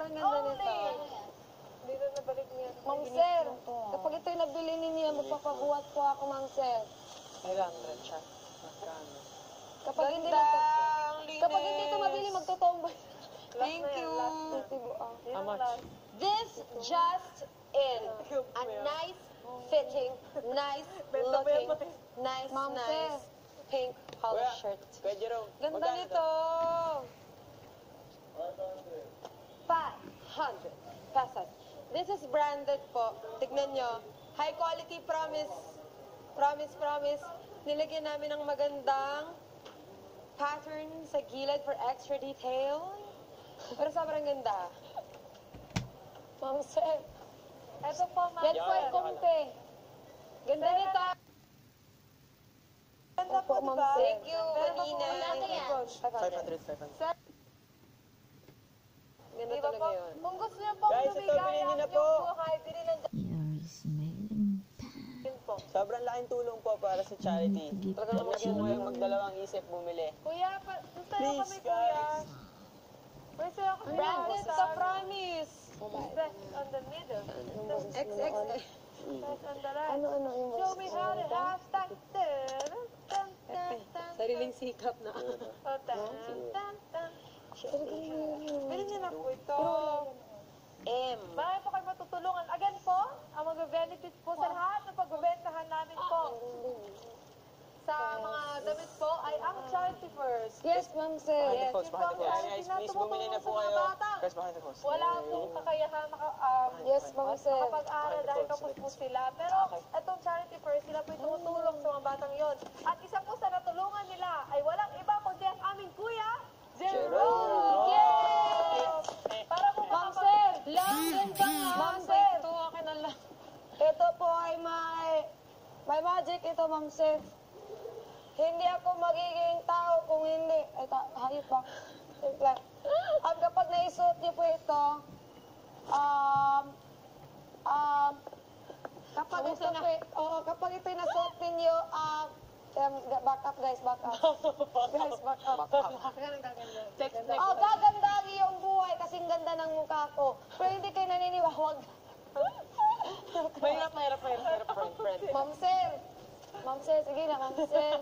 Sobrang ganda nito. Hindi na nabalik niya. Ma'am Sir, kapag ito'y nabili ninyo, magpapabuhat po ako, Ma'am Sir. 500 siya. Magkano? Kapag hindi ito mabili, magtotombay. Thank you. How much? This just in. A nice fitting, nice looking, nice pink polo shirt. Kuya Jerome, Ganda nito. 500 pesos. This is branded po. Tignan nyo. High quality, promise. Promise, promise. Nilagyan namin ng magandang pattern sa gilid for extra detail. Pero sobrang ganda. Ma'am Sir. Ito po, ma'am. Yan po ay kumpe. Ganda nito. Ganda po, Ma'am diba? Sir. Thank you, Manina. 500. Ganda talaga yun. Kung gusto niyo po Guys, ito, bilhin niyo na po. kahit bilhin ng You're smiling. po. Sobrang laking tulong po para sa charity. Talaga naman kayo mo yung magdalawang isip bumili. Kuya, gusto niyo Please, kami, kuya. guys. Pwede ako kami. Branded sa promise. Press on the middle. XX. Press on the right. Ano yung Show me how to hashtag. Sariling sikap na. Bilhin niyo na po ito. M. Marami po kayo matutulungan. Again po, ang mag-benefit po sa lahat ng pagbebentahan namin po. Sa mga damit po ay ang charity first. Yes, Ma'am Sir. Behind the Yes, post, yun po behind the ang post. charity Guys, na please bumili na tumutulong po sa mga kayo. bata. Guys, behind the post. Wala pong kakayahan Yes, Ma'am Sir. makapag-aral dahil kapos po sila. Pero itong charity first, sila po'y tumutulong sa mga batang yon. At isa po sa natulungan nila ay walang iba kundi ang aming kuya, Jerome! Yes! Para po Ma'am Sir, lang yan ka nga. Ma'am Sir, Ito, akin na lang. ito po ay may magic ito, Ma'am Sir. Hindi ako magiging tao kung hindi. Ay, hayop ba? Wait lang. At kapag naisuot niyo po ito, kapag ito'y nasuot ninyo, back up guys, back up. Guys, back up. Oh, gaganda ang iyong buhay kasing ganda ng mukha ko. Pero hindi kayo naniniwawag. Mahirap, friend. Ma'am Sir, sige na, Ma'am Sir.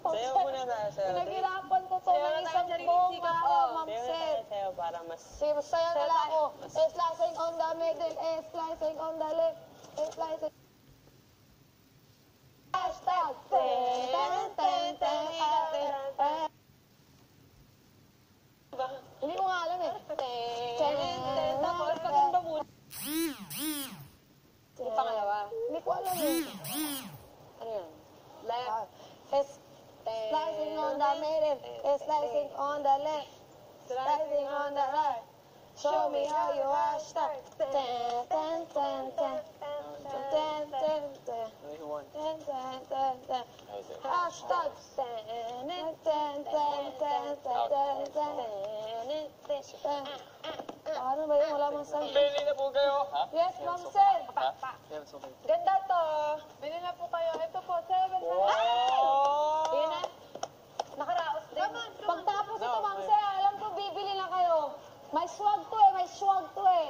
Sayaw muna tayo, sayaw. Pinaghirapan ko to ng isang buong araw, Ma'am Sayaw na Sir. tayo, sayaw para mas... Sige, masaya na lang ako. Slicing on the middle, slicing on the left, slicing. Hashtag. Hindi ko nga alam eh. Tapos, paganda muna. Yung pangalawa. Hindi ko alam eh. Ano yan? Left. Slicing on the middle, slicing on the left, slicing on the right. Show me how you hashtag. Who won? Hashtag. Ano ba yun? Wala mang sabi. Bili na po kayo. Ha? Yes, Ma'am Sir. Yes, okay. Ganda to. Bili na po kayo. Ito po, 7. Wow! Yun na. Nakaraos din. Pagtapos ito, Ma'am Sir, alam ko bibili na kayo. May swag to eh, may swag to eh.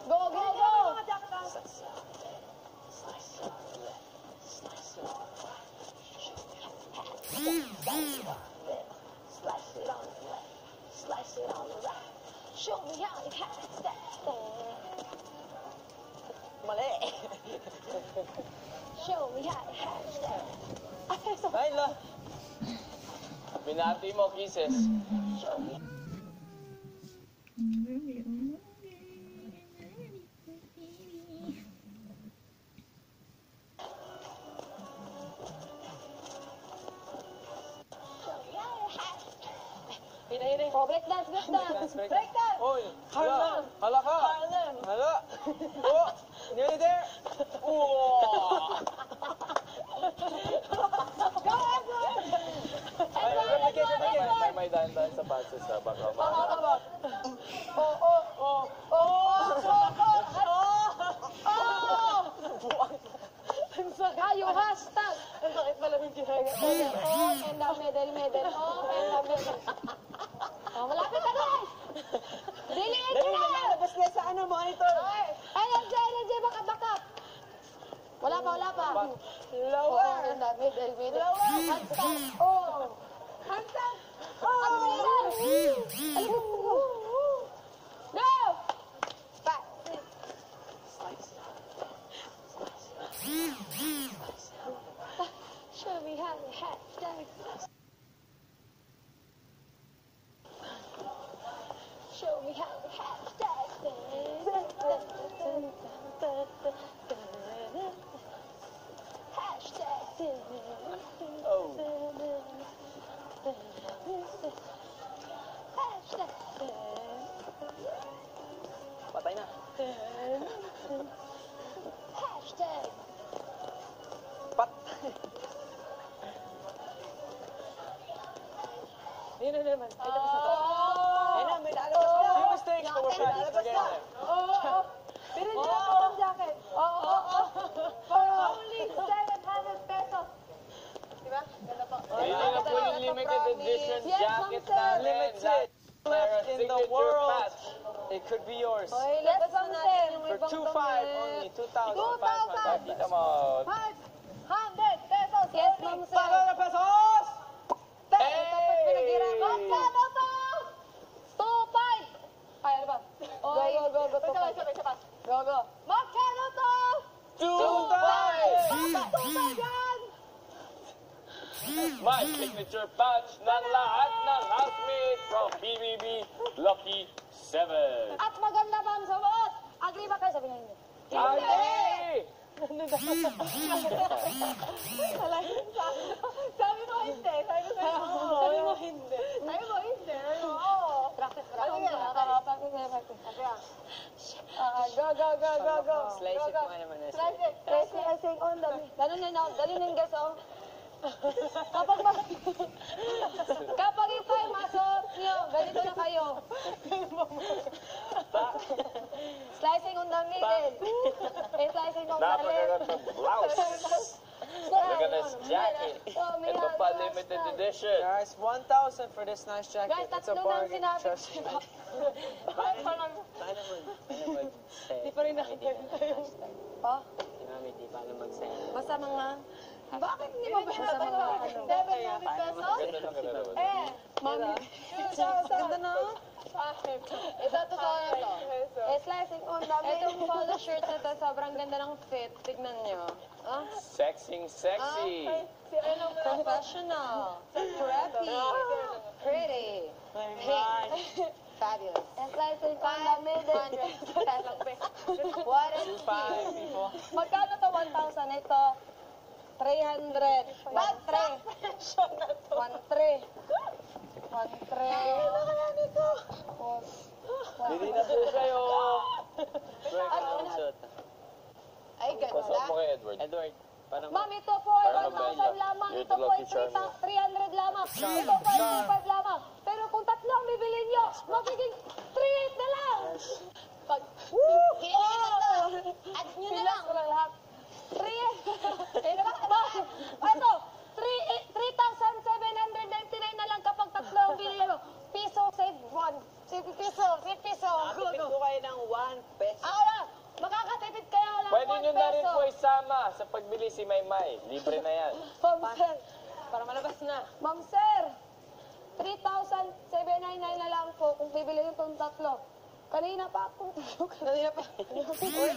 Go, go, go! Show me how you hashtag. Mali. Show me how you hashtag. Ay, la. Binati mo, kisses. Oh, break dance, break dance. Break dance. Oy, hala. Hala ka. Hala. Oh, nearly there. Oh. Go, Edward! Ay, replicate. May dahan-dahan sa passes sa baka. Yung hashtag. Ang sakit pala ng ginagawa. Oh, and the middle. Oh, and the middle. Go! 5, 6. Show me how to hashtag. Show me how to hashtag. Hashtag. Oh. Hashtag. Patay na. Hashtag. Pat. Yun na naman. Ayun na, may lalabas na. Few mistakes, but we're trying to forget it. Pero hindi ako ng jacket. Oo. For only 700 pesos. Diba? Ganda po. Yun na po yung limited edition Yes, jacket Ma'am Sir. namin. Limited. Left In the world. It could be yours. Oy, Yes, labas na Ma'am natin Sir. yung For ibang 2,500 damit. only. 2,500. 2,500. Kita mo. 500 pesos. Yes, only. Ma'am Sir. Para pesos! Tapos pinaghirapan. Magkano to? 2,500. Ay, ano ba? Oy. Go. Go. Magkano to? 2,500! 2,500 yan. My signature patch ng lahat ng housemate from BBB Lucky 7. At maganda pa ang suot. Agree ba kayo? Sabihin niyo. Agree! Sabi mo hindi. Sabi mo hindi. Oo. Practice. Go. Slice it mo nga naman. Slicing on the... Ganun yung guys, oh. Kapag ito ay masuot nyo, ganito na kayo. Slicing on the middle. Slicing on the left. Napakaganda blouse. Look at this jacket. Ito pa limited edition. Guys, 1,000 for this nice jacket. Guys, It's a tatlo lang bargain. sinabi. Trust me. Di pa rin nakikita yung... Oh, Di pa alam mag-send. basta mga... Bakit hindi mo ba Basta mga ano. 700 pesos? Ganda lang ganda naman. Mami. Ganda na. Ito, totoo na to. Slicing on the middle. Itong polo shirt na to, sobrang ganda ng fit. Tignan nyo. Ah, Sexy. professional. Preppy. Pretty. Pink. Fabulous. Slicing on the middle. What a 2,500 people. Magkano to? 1,000. Ito, 300. 1,300. 1,300. Bili na po kayo. Ay, Pasok ganda. mo kay Edward. Edward, parang... Ma'am, ito po ay 1,000 lamang. You're Ito the po ay lucky charm. 300 lamang. Ito po ay 2,500 lamang. Pero kung tatlo ang bibilin nyo, magiging 3,800 na lang. Pag... Add nyo na lang. Ko lang lahat. 3,800. Eh, naman, ito, 3,799 na lang kapag tatlo ang bilhin mo. Piso, save 1. Save piso. Nakapipit ko kayo ng 1 peso. Ako na, makakatipid kayo lang Pwede 1 nyo na rin peso. po isama sa pagbili si Maymay. Libre na yan. Ma'am Sir, Para malabas na. Ma'am Sir, 3,799 na lang po kung bibili itong tatlo. Kanina pa ako. Kanina pa. Uy, sige,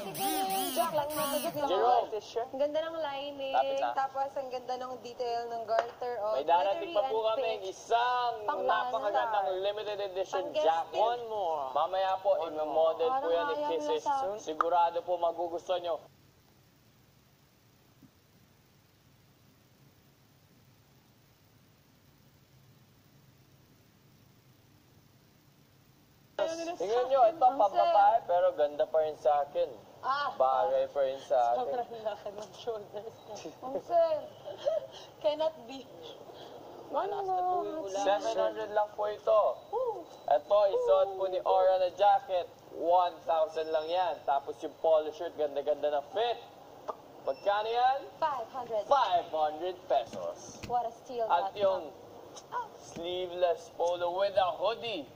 joke lang na. Jerome, Ang ganda ng lining. Lapit na. Tapos ang ganda ng detail ng garter. Oh, may darating pa po glittery and kami isang napakagandang limited edition jacket. One more. Mamaya po, i-model po yan ni Parang Kisses. ayaw na Sigurado po magugustuhan nyo. Tingnan nyo, ito pababae pero ganda pa rin sa akin. Bagay pa rin sa akin. laki ng shoulders. Ma'am Sir, Cannot be. 700 lang po ito. Ito, isuot po ni Aura na jacket. 1,000 lang yan. Tapos yung polo shirt, ganda-ganda na fit. Magkano yan? 500. 500 pesos. What a steal At that. yung sleeveless polo with a hoodie.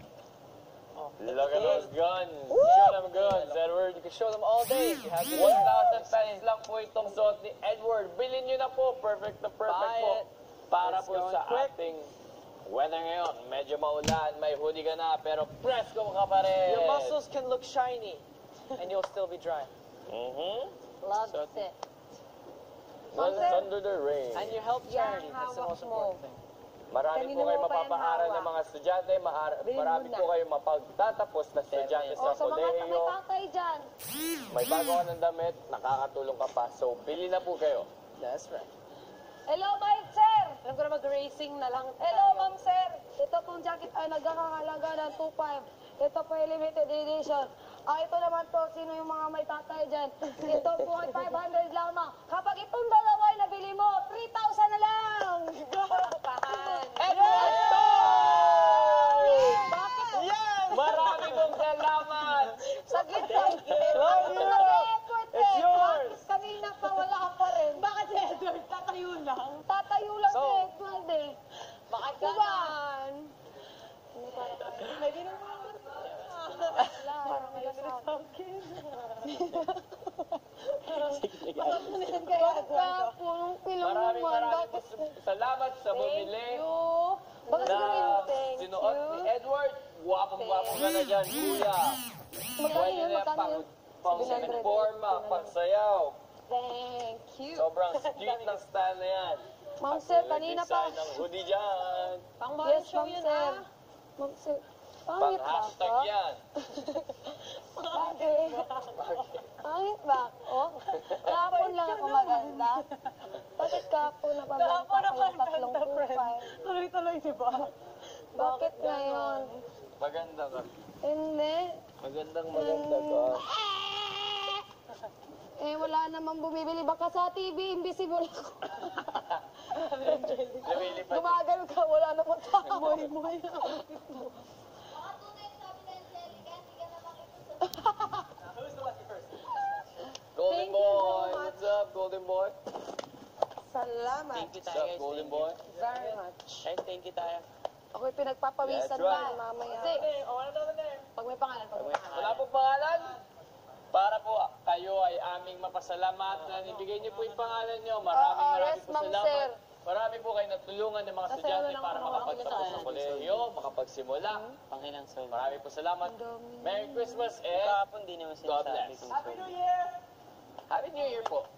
Look at those guns. Show them guns, Edward. You can show them all day. 1,000 pesos lang po itong suot ni Edward. Bilhin nyo na po. Perfect na perfect Buy po. it. Para It's po going sa quick. ating Weather ngayon, medyo maulan, may hoodie ka na, pero presko ka pa rin. Your muscles can look shiny, and you'll still be dry. Love it. Well, it's under the rain. And you help charity. That's the most important thing. Marami po kayo mapapaaral ng mga estudyante, marami po kayo mapagtatapos na estudyante sa Sa mga may kolehiyo. tatay dyan. May bago ka ng damit, nakakatulong ka pa. So, bili na po kayo. That's right. Hello, my sir! Alam ko na mag-racing na lang. Hello, ma'am sir! Ito pong jacket ay nagkakahalaga ng 2.5. Ito po ay limited edition. Ito naman po, sino yung mga may tatay dyan? Ito po ay 500 lamang. Kapag itong dalawa ay nabili mo, 3,000 na lang! Edward Toy! Bakit? Marami pong salamat! Saglit lang. Love you! Edward, It's yours! Kanina pa wala ka pa rin. Bakit si Edward? Tatayo lang. Tatayo lang So, si Edward eh. Bakit Diba? May ginawa. Parang wala sa akin. Kaya Eduardo. Punong pilong Maraming naman. maraming Bakit? salamat sa bumili Baka siguro na sinuot ni Edward. Gwapong-gwapo ka na dyan, kuya. Pwede na yan pang forma, pang sayaw. Thank you. Sobrang street ng style na yan. Ma'am sir, kanina pa. Design ng hoodie dyan. Pang Yes, show ma'am yun sir. ah. Ma'am sir. Pang Pangit ba hashtag ako? yan. Bakit? Pangit ba ako? Kahapon lang ako maganda. Bakit kahapon napabanta ko yung tatlong kupay? Tuloy-tuloy, di ba? Bakit ngayon? Maganda ka. Hindi. Magandang maganda ka. Eh, wala namang bumibili. Baka sa TV, invisible ako. Lumilipad. Gumagal ka, wala namang tao. Moy-moy. Golden boy. What's up, golden boy? Salamat. Thank you What's tayo, up, guys. golden boy? Very much. Guys, thank you tayo. Ako'y pinagpapawisan That's right. ba mamaya? Pag may pangalan, pag may pangalan. Wala pong pangalan? Para po kayo ay aming mapasalamat na ibigay niyo po yung pangalan niyo. Maraming yes, po ma'am, salamat. sir. Marami po kayo natulungan ng mga estudyante para makapagtapos ng kolehiyo, makapagsimula. Pangilang soul. Marami po salamat. Merry Christmas and Kahapon di naman God sinasabi bless. kung Happy soul. New Year! Happy New Year po.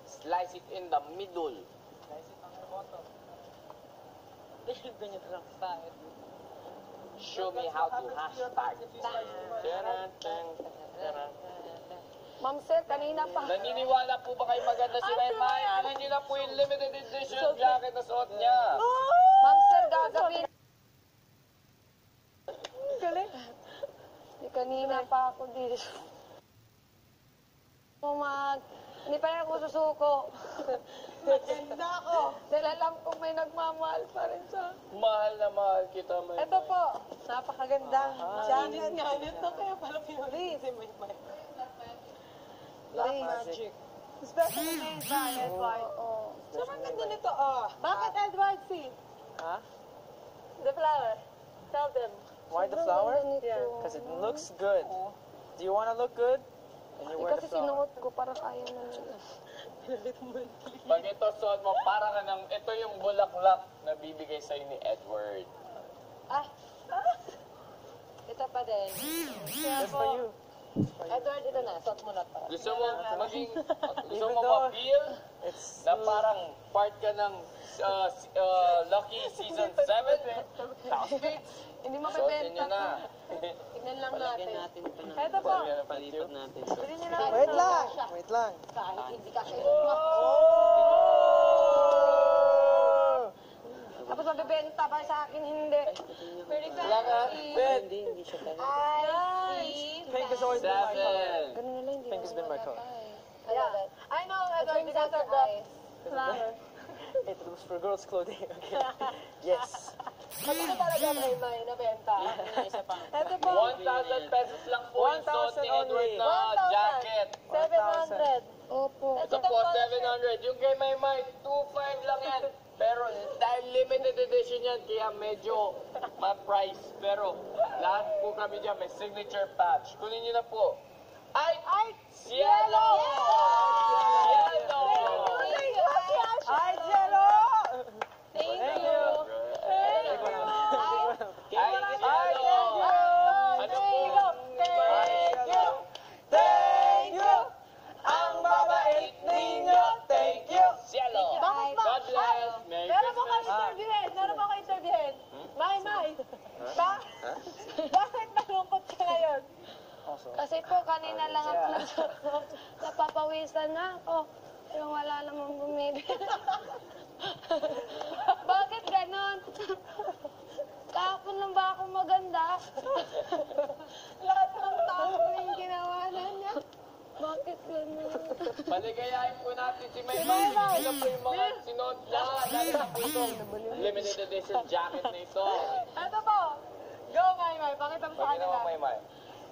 Slice it in the middle. Ganyan lang tayo. Show me how to hashtag. Taran, taran, taran. Ma'am sir, kanina pa. Naniniwala po ba kayo maganda si Maymay? Ano nyo na po yung limited edition jacket na suot niya? Ma'am sir, gagawin. Galing. Di kanina pa ako dito. Hindi pa rin ako susuko. Maganda ako. Dahil alam kong may nagmamahal pa rin sa... Mahal na mahal kita, Maymay. Ito po. Napakaganda. Janet nga nito, kaya pala pinuli. Si May. Black magic. Especially kay Edward. Oo. Sobrang ganda nito, oh. Bakit Edward C? Huh? The flower. Tell them. Why the flower? Yeah. Because it looks good. Do you want to look good? And you wear the Kasi flower. sinuot ko, parang ayaw na nila. Pag ito suot mo, para ka ng, ito yung bulaklak na bibigay sa'yo ni Edward. Ito pa din. Just for you. Edward, ito na. Suot mo na to. Gusto mo maging, gusto Even mo though- ma-feel It's na parang part ka ng Lucky Season 7? Classmates? Hindi Suotin mabibenta. nyo na. Tignan lang natin. Ito po. palipad natin. Pili nyo na. Wait lang. Wait lang. Kahit hindi ka kayo. Tapos mabibenta pa sa akin, hindi. Very Wala ka? Ben. Hindi siya tayo. Pink has always been my color. 7. Ganun na lang, hindi Pink has been my color. Yeah. I know, Edward, because of the flower. It was for girls' clothing. Okay. Yes. Magkano talaga may nabenta? Ito po. 1,000 pesos lang po yung 1,000 suot ni Edward only. na 1,000. jacket. 700. Opo. Ito po, 700. Yung kay Maymay, 2,500 lang yan. Pero dahil limited edition yan, kaya medyo ma-price. Pero lahat po kami dyan, may signature patch. Kunin nyo na po. Ay! Cielo! Cielo! Bakit malungkot ka ngayon? Kasi po, kanina lang ako nagsuot. Napapawisan na ako. Yung wala namang bumili. Bakit ganon? Kahapon lang ba ako maganda? Lahat ng tao yung ginawa na niya. Bakit ganon? Paligayahin po natin si Maymay. Ano po yung mga sinuot niya? Dahil sa po itong limited edition jacket na ito. Ito po. Go, Maymay. Pakita mo sa Pagkita mo, kanila. Maymay.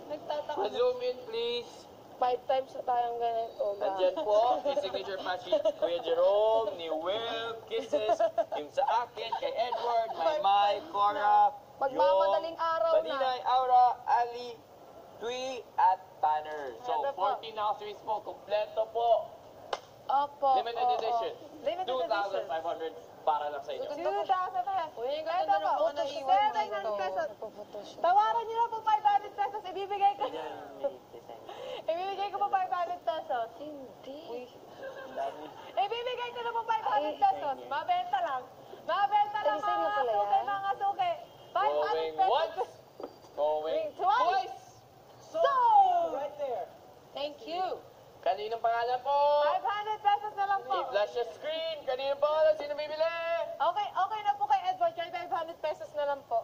Nagtataka. Zoom in, please. 5 times na tayong ganito. Nandyan po, yung signature patch ni Kuya Jerome, ni Will, Kisses, yung sa akin, kay Edward, Maymay, Cora, Magmamadaling araw na. Baninay, Aura, Ali, Tui, at Tanner. So, Ito po. 14 accessories po, kompleto po. Opo. Limited oo. edition. Limited edition. 2,500 para lang sa inyo. 2,000 pesos. Uy, ang Ito ganda ng po. mga naiwan mo 700 pesos. Nagpo-photoshoot. Tawaran niyo na po 500 pesos. Ibibigay ko. Yan, may design. Ibibigay ko po 500 pesos. Hindi. Ibibigay ko na po 500 pesos. Mabenta lang. Mabenta lang Design na mga pala suki, yan. mga suki. 500 Going pesos. once, going Twice. So! Right there. Thank you. Kaninong pangalan po? 500 pesos na lang po. I-flash your screen. Kaninong pangalan? Sino bibili? Okay na po kay Edward. Kaya 500 pesos na lang po.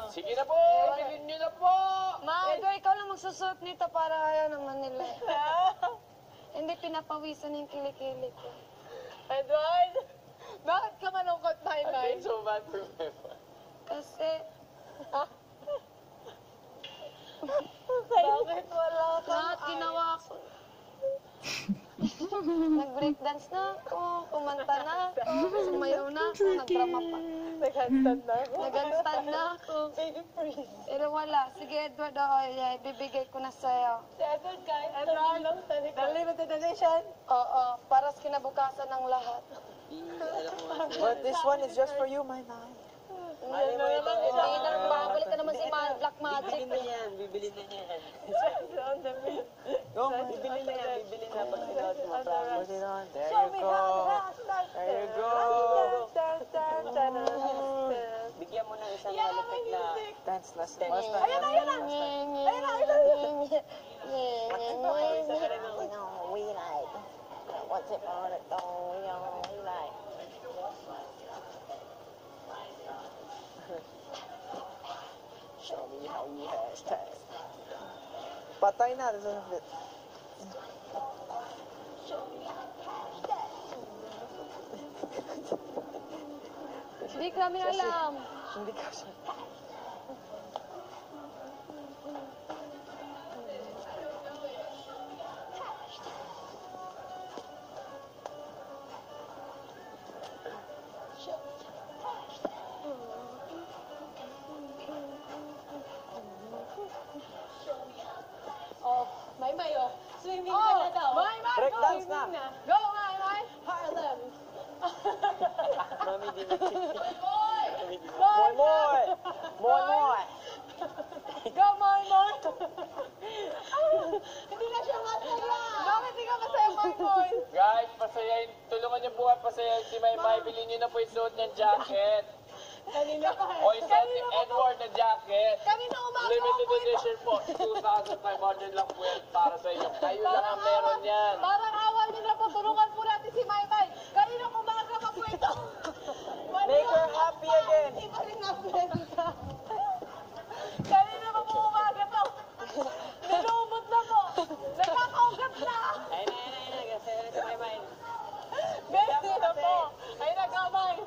Sige na po, bilhin nyo na po. Ma, Edward, ikaw lang magsusuot nito para ayaw naman nila. Hindi pinapawisan yung kilikili ko. Edward, bakit ka malungkot, I Maymay? feel so bad for Mema. Kasi, Bakit wala ka? lahat ginawa ko. Nag-breakdance na ako, kumanta na ako, sumayaw na ako, nagdrama pa. Nag-handstand na ako. Nag-handstand na ako. Baby freeze. Pero wala. Sige, Edward, bibigay ko na sa'yo. Si Edward, kahit Edward, the limited edition. Oo, para sa kinabukasan ng lahat. But this one is just for you, my man. Yan na naman siya. Hindi na, babalik ka naman si Black Magic. Bibili na yan. On the bill. Go, bibili na yan, bibili na. Pag sinuot mo, put it on. There Show you me go. how to rock. There you go. Bigyan mo ng isang malapit na dance last time. Ayan na, ayan na. Ayan na, ayan na. We like. What's it on it though? We like. Show me how you hashtag. Patay na, this doesn't fit. Hindi kami alam. Hindi ka siya. Oh, Maymay, oh. Swimming ka na daw. Maymay, Break go. dance na. Swimming Go, Maymay. Harlem. Mami, di na Boy! Moy, moy! Moy, moy! Go, Moy, Moy! Hindi na siya masaya! Bakit di ka masaya, Moy, Moy? Guys, pasayahin, tulungan niyo buhay, pasayahin si Maymay. Bilhin niyo na po yung suot niyang jacket. Kanina pa. O yung suot ni Edward na jacket. Kanina umaga Limited ako. edition po. 2,500 lang po yan para sa inyo. Kayo lang ang meron yan. Parang awan niyo na po. Tulungan po natin si Maymay. Kanina umaga pa po ito. Make her happy again. Hindi pa rin nabenta. Kanina pa po umaga to. Nilumot na po. Nagkakaugat na. Ayun na. Kasi si Maymay. Besti na po. Ay, nagkamay.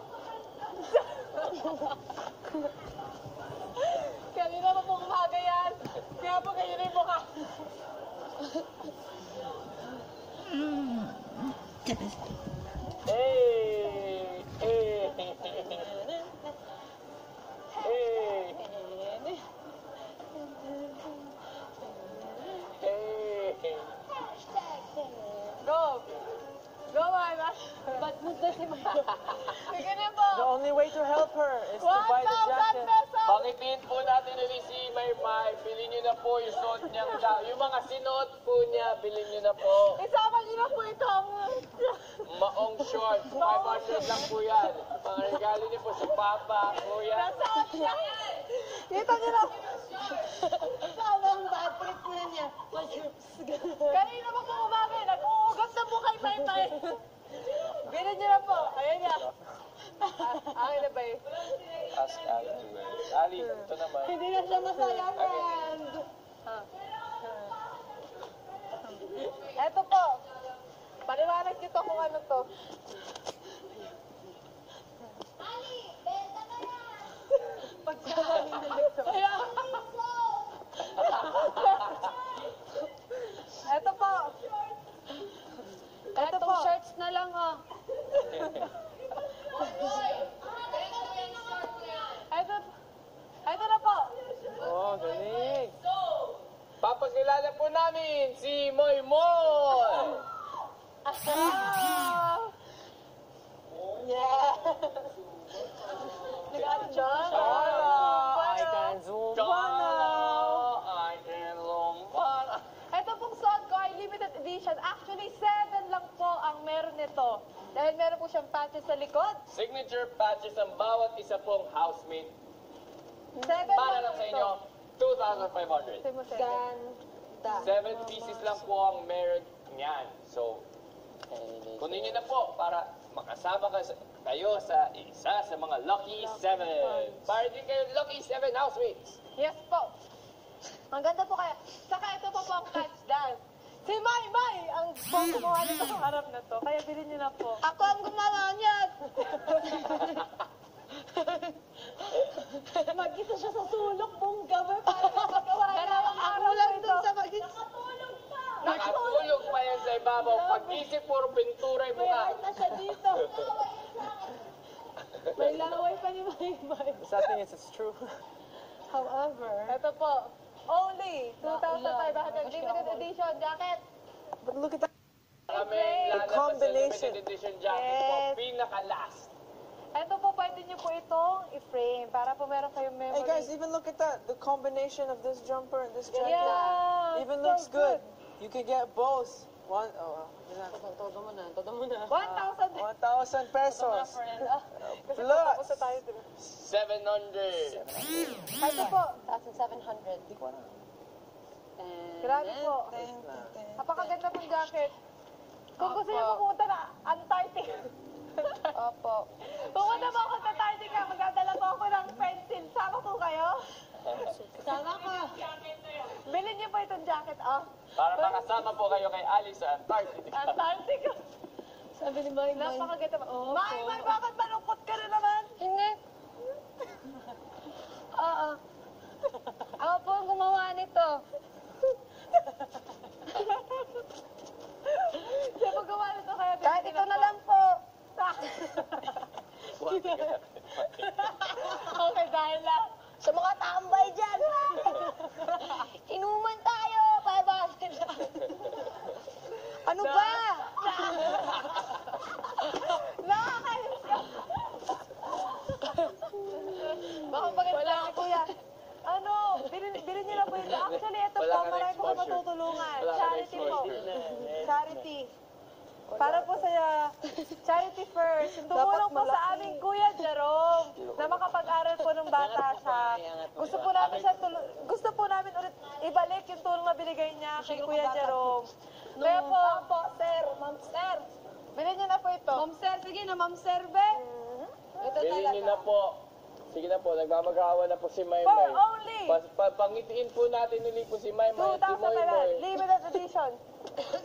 Kanina pa po umaga yan. Kaya po kayo na yung mukha. Hey! Hey! Hey! Hey! Go! Go, Maymay. Ba't mo na si Maymay? Sige na po. The only way to help her is to buy the 1,000 jacket. pesos! Pakitiin po natin ulit si Maymay. Bilhin niyo na po yung suot niyang jacket. Yung mga sinuot po niya, bilhin niyo na po. Isama niyo na po itong... maong shorts. 500 lang po yan. Mga regalo niyo po sa Papa, Kuya. Kita niyo na. Sama ang bad trip na niya. Kanina pa po umaga, nag-uugot na po kay Pai. Bilhin niyo na po. Ayan niya. Akin na ba eh? Ask Ali to wear it. Ali, ito naman. Hindi na siya masaya, friend. Eto po. Paliwanag nito kung ano to. Eto po. Eto po. Shirts na lang, oh. Eto na po. Oh, galing. Papakilala po namin si Moy Moy. Yeah. I can zoom I can lumpana. Ito pong suot ko ay limited edition. Actually, 7 lang po ang meron nito. Dahil meron po siyang patches sa likod. Signature patches ang bawat isa pong housemate. 7 Para lang sa inyo, 2,500. Ganda. 7 pieces lang po ang meron niyan. So, kunin niyo na po para makasama kayo sa isa sa mga Lucky 7. Para din kayo Lucky 7 housemates. Yes po. Ang ganda po kaya. Saka ito po ang catch dance. Si Mai Mai ang gumawa nito sa harap na to. Kaya bilhin niyo na po. Ako ang gumawa niyan. Mag-isa siya sa sulok mong gawin para magawa niya. Ako lang dun sa mag-isa. Nakatulog pa yan sa ibabaw. Pag-isip, puro pintura yung mukha. na siya dito. May laway pa ni Mai Mai. Something is it's true. However, ito po, only 2,500 limited edition jacket. But look at that. Kami The lalabas sa combination. limited edition jacket po. Yes. Pinaka-last. Ito po, pwede niyo po itong i-frame para po meron kayong memory. Hey guys, even look at that. The combination of this jumper and this jacket Yeah, even so looks good. You can get both. One, oh, yun na. 1,000 pesos. Plus. 700. Ito po, 1,700. grabe po. Napakaganda pong jacket. Kung gusto niyo pumunta na Antarctica. Opo. Pumunta mo ako sa Antarctica, magdadala po ako ng pencil. Sama po kayo? Sama ko. Bilhin niyo po itong jacket, oh. Para makasama po kayo kay Ali sa Antarctica. Antarctica. Sabi ni Mai Mai. Napakaganda pa. Mai, bakit malungkot ka na naman? Hindi. Oo. Ako po ang gumawa nito. Siya po gawa nito kaya Kahit ito na lang po. Okay, dahil lang. Sa mga tambay dyan. Inuman tayo. 500 lang. Ano ba? Nakakainis ka. Baka maganda wala ko yan. Ano, bilhin niyo na po ito. Actually, ito Wala po, ka na marami po kayo exposure. matutulungan. Wala ka na Charity po. exposure. Charity. Para po sa charity first. Tumulong po sa aming Kuya Jerome na makapag-aral po ng bata siya. Gusto po namin ulit ibalik yung tulong na binigay niya kay Kuya Jerome. Kaya po, sir, ma'am sir. Bilhin niyo na po ito. Ma'am sir, sige na, ma'am sir, be. Ito Bilhin niyo na po. Sige na po, nagmamagawa na po si May For May. only Pangitiin po natin uli po si May May at si Moy Moy. 2,500 limited edition.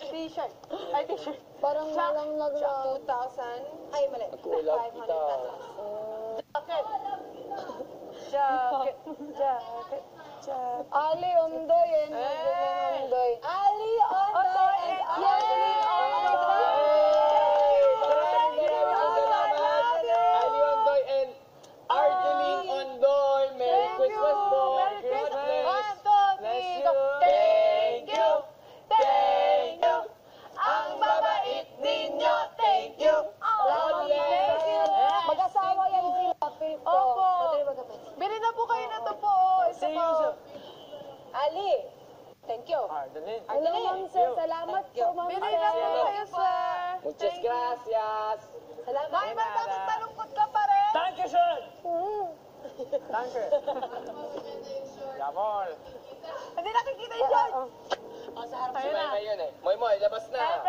T-shirt. Ay, t-shirt. Parang walang 2,000. Ay, mali. Kulang 500 kita. pesos. Jacket. Jacket. Jacket. Ali Ondoy and Ondoy. Ali Ondoy and Ali Ondoy. Ali Ondoy and Argeline Ondoy. Merry Christmas po. Merry Christmas. Christmas. 1, 2, 3, Bless go. you. Thank you. Thank you. Ang babait ninyo. Thank you. God bless. Mag-asawa yan sila. Opo. Bili na po kayo na to po. Ito po. Ali. Thank you. Ardeline. Danke. Jawohl. Hindi nakikita yung short. Si Maymay yun eh. Moy, labas na.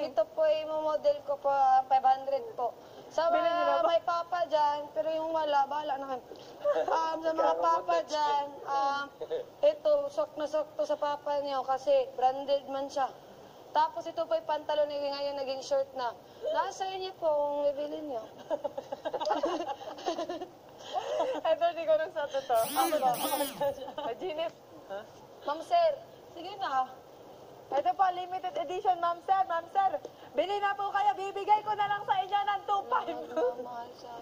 Ito po ay model ko po, 500 po. Sa mga may papa dyan, pero yung wala, bahala na kayo. Sa mga papa dyan, ito, sok na sok to sa papa niyo kasi branded man siya. Tapos ito po yung pantalon na ngayon naging short na. Nasa inyo po kung bibili niyo. Ito, hindi ko nang sa to. Ako to. Ginip. Ma'am sir, sige na. Ito po, limited edition, ma'am sir. Ma'am sir, bili na po kayo. Bibigay ko na lang sa inyo ng 2.5. Mahal siya.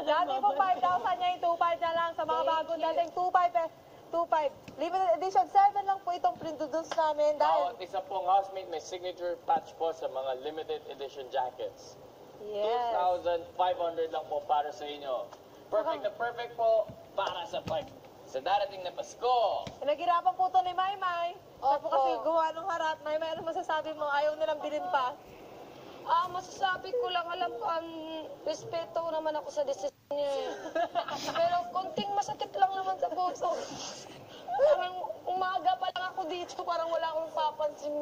Dati po 5,000 niya, yung 2.5 na lang. Sa mga bagong dating 2.5 eh. 2.5. Limited edition, 7 lang po itong produce namin. Dahil, Bawat isa pong housemate may signature patch po sa mga limited edition jackets. yes. 2,500 lang po para sa inyo. Perfect na perfect po para sa darating na Pasko. Pinaghirapan po ito ni Maymay. Siya po Opo. kasi gumawa ng harap. Maymay, ano masasabi mo? Ayaw nilang bilhin pa. Masasabi ko lang, alam ko, respeto naman ako sa desisyon niya eh. Pero konting masakit lang naman sa puso. Parang umaga pa lang ako dito, parang wala akong papansin.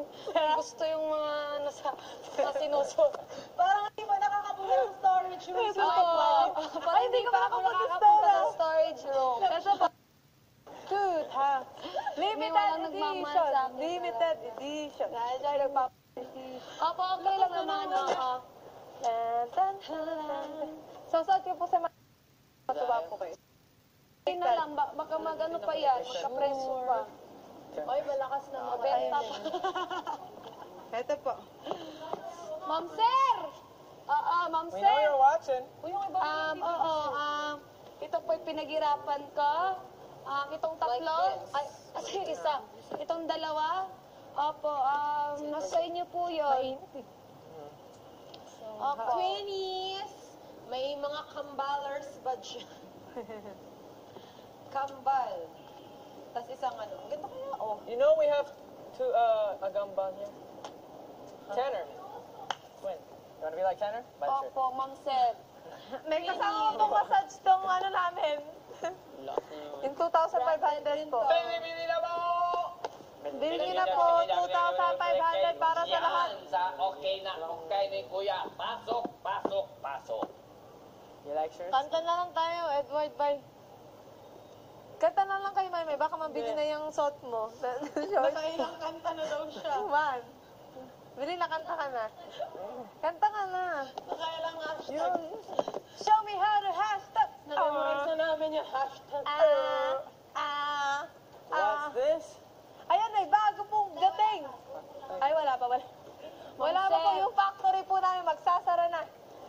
Gusto yung mga nasa sinusot. Parang hindi pa nakakapunta ng storage room. Parang hindi pa ako nakakapunta sa storage room. Kasi ba? Good, ha? May Limited walang nagmamahal edition. sa akin. Limited edition. Dahil siya Opo, okay lang naman. Tan, tan, tan. Sosot ko po sa mga matuwa po kayo. Hindi na lang, baka magano pa yan, magka-preso pa. Ay, malakas na mga Benta pa. Ito po. Ma'am Sir! Ma'am We know Sir! you're watching. Ito po'y pinaghirapan ko. Itong tatlo, isa. Itong dalawa, opo, nasa inyo po yun. Opo. 20s, may mga kambalers ba dyan? Kambal. Tapos isang ano. Ang ganda kaya, oh. You know we have two, a gamba here. Tanner. When? You wanna be like Tanner? Buy the shirt. Opo, Ma'am Sir. May kasama po massage tong ano namin. Yung 2,500 po. Bili na po! Bili na po, 2,500 para sa lahat. Sa okay na ni Kuya. Pasok, pasok, pasok. You like shirts? Kanta na lang tayo, Edward, bye. Kanta na lang kayo, Maymay. Baka mabili na yung suot mo. Nakailang kanta na daw siya. Man. Bili na, kanta ka na. Kanta ka na. Nakailang hashtag. Show me how to hashtag. Na-memorize na namin yung hashtag. What's this? Ayan, may bago pong dating. Ay, wala pa, wala. Wala pa po yung factory po namin. Magsasara na.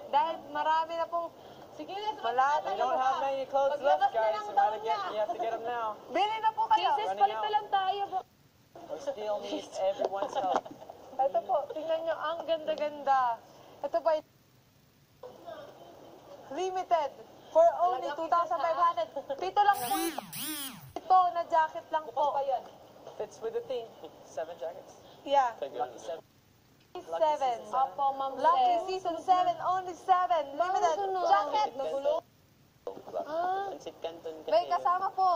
Dahil marami na pong... Sige, wala We don't have many clothes left, guys. You have to get them now. Bili na po kayo. Sis, palit na lang tayo. We still need everyone's help. Ito po, tingnan nyo, ang ganda-ganda. Ito po, limited for only 2,500. Pito lang po. Ito na jacket lang po. Fits with the theme. 7 jackets. Yeah. Lucky 7. 7. Opo, Ma'am Sir. Lucky season 7, only 7. Limited jacket. May kasama po.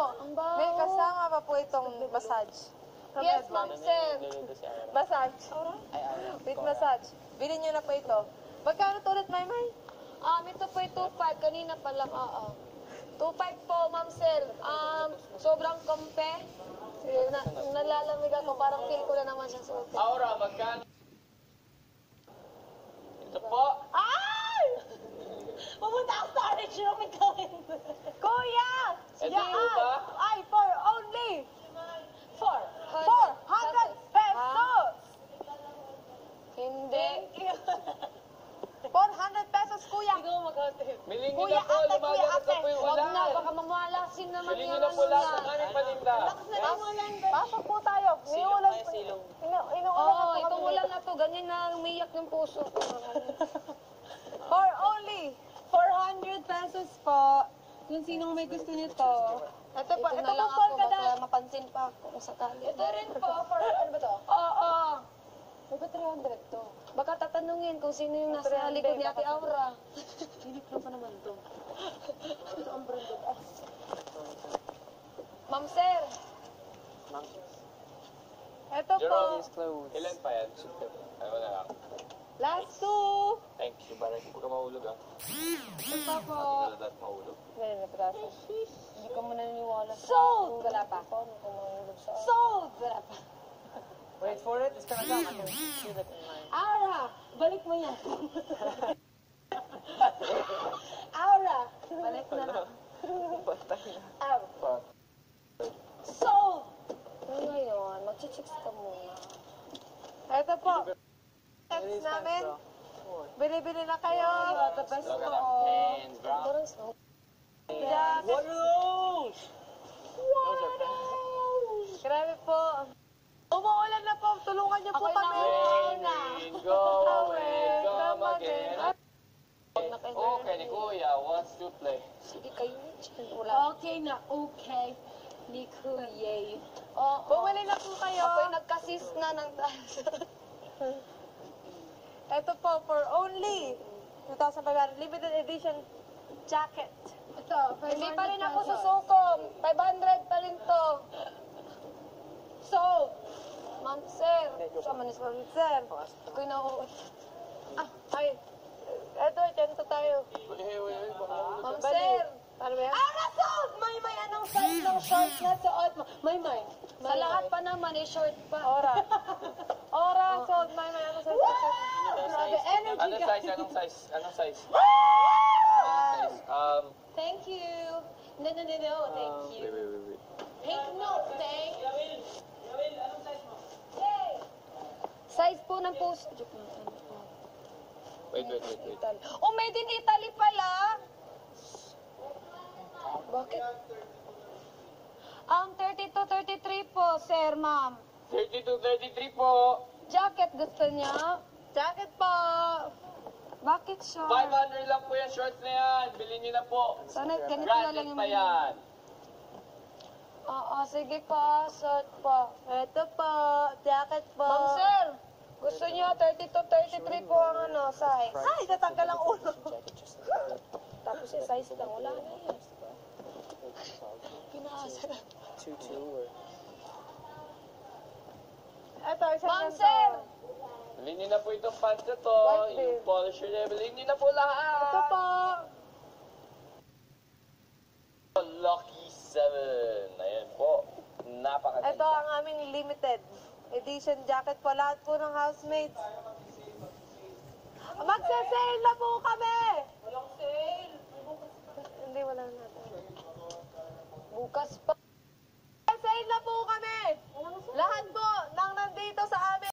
May kasama pa po itong massage. Yes, Ma'am Sir. Massage. With massage. Bilhin nyo na po ito. Magkano to ulit, Maymay? Ito po yung 2.5. Kanina pa lang, 2.5 po, Ma'am Sir. Sobrang kompe. Nalalamig ako. Parang feel ko na naman siya suot. Aura, magkano? Ito po. Ay! Pumunta ako sa storage room, ikaw Kuya! Ito po ba? Ay, for only 400 pesos! Hindi. Thank you. 400 pesos, kuya. Hindi ko mag-hotel. Bilhin niyo Kuya, na po, ate, lumalabas kuya, na ate. po yung Huwag ulan. na, baka mamalasin naman Bilhin yung niyo na po ano lahat ng niya. aming paninda. Pasok po tayo. Inuulan po. Inuulan Oo, po itong kami. ulan na to, ganyan na umiyak yung puso ko. For only 400 pesos po. Kung sinong may gusto nito. Ito po, Ito ito na po lang for ako, kada. baka mapansin pa ako kung sakali. Ito rin po, for ano ba to? Oo. Baka 300 to. Baka tatanungin kung sino yung nasa 300, likod ni Ate baka- Aura. Philip lang pa naman to. Ito ang branded. Ma'am Sir. Ito po. Jerome's clothes. Ilan pa yan? Ano na lang. Last two. Thank you, Barak. Huwag ka mahulog ah. Ito po. Hindi ka mahulog. Ngayon na patatas. Hindi ka mo naniniwala sa... Sold! Wala pa. Paano ka mahulog sa... Sold! Wala pa. Wait for it. It's gonna come. I can feel it in my... Aura! Balik mo yan. Aura! Balik na lang. Aura. Sold! Ano ngayon? Mag-chicks ka muna. Ito po. Next namin. Bili-bili na kayo. The best Look at po. them pants, bro. Parang snow. Jacket. What are those? Grabe po. Umuulan na po. Tulungan niyo po Ako'y kami. Rain, rain, go away, come again. Okay, ni Kuya wants to play. Sige kayo. Wala. Okay na, okay. Ni Kuya. Oo. Bumili na po kayo. Ako'y nagkasis na ng dance. Ito po, for only 2,500 limited edition jacket. Ito, Hindi pa rin ako susukom. 500 pa rin to. So, Ma'am Sir. Sama ni Sir. sir, Ako'y nauut. ay, ito, dyan tayo. Ma'am Sir. Ano ba yan? Sold! May anong size ng short na suot mo? May. Sa lahat pa naman, short pa. Ora, sold. May anong size ng short. Grabe, energy Anong ka. size? Anong size? Anong size? Thank you. No, thank you. Wait. Take note, thank you. Size po ng puso. Wait. Italy. Oh, made in Italy pala. Bakit? 32-33 po, sir, ma'am. 32-33 po. Jacket gusto niya? Jacket po. Bakit short? 500 lang po yung shorts na yan. Bilhin niyo na po. Sana ganito na lang Branded yung pa yan. Oo, sige po, short po. Ito po, jacket po. Ma'am, sir, gusto niyo 32-33 po ang size. Ay, natanggal ang ulo. Tapos yung size lang, wala na yun. Pinasa na. 2-2 or... Ito, isang Ma'am, ganito. sir! Bilhin niyo na po itong pants na to. Yung polisher niya. Bilhin niyo na po lahat. Ito po. Lucky 7. Ayan po. Napakaganda. Ito ang aming limited edition jacket po. Lahat po ng housemates. Magsasale na po kami!